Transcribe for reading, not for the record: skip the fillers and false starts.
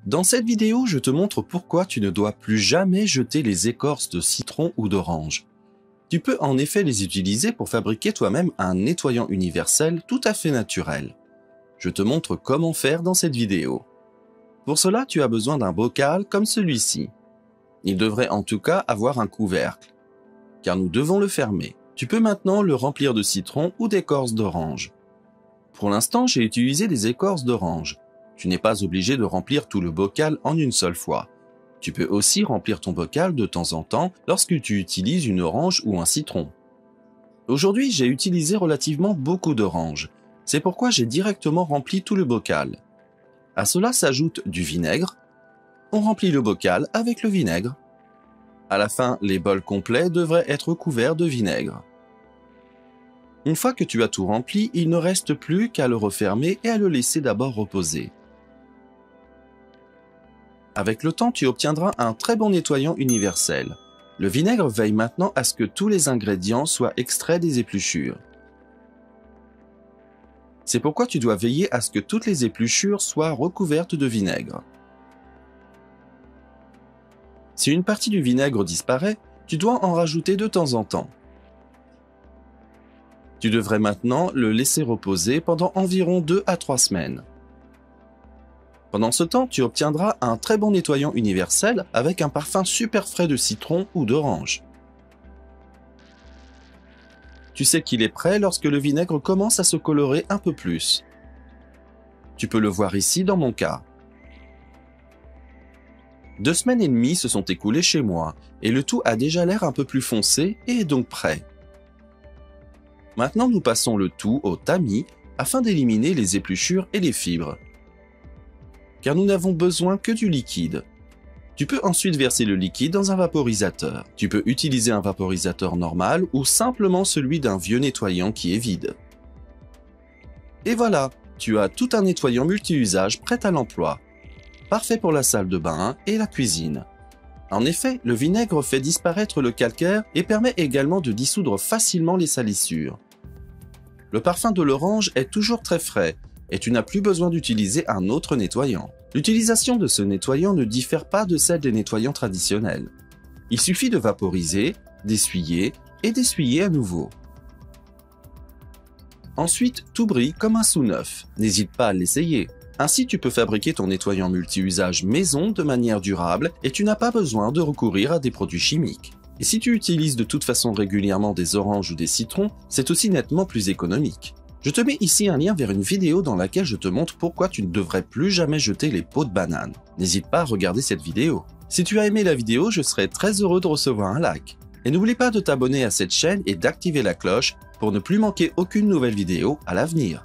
Dans cette vidéo, je te montre pourquoi tu ne dois plus jamais jeter les écorces de citron ou d'orange. Tu peux en effet les utiliser pour fabriquer toi-même un nettoyant universel tout à fait naturel. Je te montre comment faire dans cette vidéo. Pour cela, tu as besoin d'un bocal comme celui-ci. Il devrait en tout cas avoir un couvercle, car nous devons le fermer. Tu peux maintenant le remplir de citron ou d'écorce d'orange. Pour l'instant, j'ai utilisé des écorces d'orange. Tu n'es pas obligé de remplir tout le bocal en une seule fois. Tu peux aussi remplir ton bocal de temps en temps lorsque tu utilises une orange ou un citron. Aujourd'hui, j'ai utilisé relativement beaucoup d'oranges. C'est pourquoi j'ai directement rempli tout le bocal. À cela s'ajoute du vinaigre. On remplit le bocal avec le vinaigre. À la fin, les bols complets devraient être couverts de vinaigre. Une fois que tu as tout rempli, il ne reste plus qu'à le refermer et à le laisser d'abord reposer. Avec le temps, tu obtiendras un très bon nettoyant universel. Le vinaigre veille maintenant à ce que tous les ingrédients soient extraits des épluchures. C'est pourquoi tu dois veiller à ce que toutes les épluchures soient recouvertes de vinaigre. Si une partie du vinaigre disparaît, tu dois en rajouter de temps en temps. Tu devrais maintenant le laisser reposer pendant environ 2 à 3 semaines. Pendant ce temps, tu obtiendras un très bon nettoyant universel avec un parfum super frais de citron ou d'orange. Tu sais qu'il est prêt lorsque le vinaigre commence à se colorer un peu plus. Tu peux le voir ici dans mon cas. 2 semaines et demie se sont écoulées chez moi et le tout a déjà l'air un peu plus foncé et est donc prêt. Maintenant, nous passons le tout au tamis afin d'éliminer les épluchures et les fibres. Car nous n'avons besoin que du liquide. Tu peux ensuite verser le liquide dans un vaporisateur. Tu peux utiliser un vaporisateur normal ou simplement celui d'un vieux nettoyant qui est vide. Et voilà, tu as tout un nettoyant multi-usage prêt à l'emploi. Parfait pour la salle de bain et la cuisine. En effet, le vinaigre fait disparaître le calcaire et permet également de dissoudre facilement les salissures. Le parfum de l'orange est toujours très frais et tu n'as plus besoin d'utiliser un autre nettoyant. L'utilisation de ce nettoyant ne diffère pas de celle des nettoyants traditionnels. Il suffit de vaporiser, d'essuyer et d'essuyer à nouveau. Ensuite, tout brille comme un sous-neuf. N'hésite pas à l'essayer. Ainsi, tu peux fabriquer ton nettoyant multi-usage maison de manière durable et tu n'as pas besoin de recourir à des produits chimiques. Et si tu utilises de toute façon régulièrement des oranges ou des citrons, c'est aussi nettement plus économique. Je te mets ici un lien vers une vidéo dans laquelle je te montre pourquoi tu ne devrais plus jamais jeter les peaux de banane. N'hésite pas à regarder cette vidéo. Si tu as aimé la vidéo, je serais très heureux de recevoir un like. Et n'oublie pas de t'abonner à cette chaîne et d'activer la cloche pour ne plus manquer aucune nouvelle vidéo à l'avenir.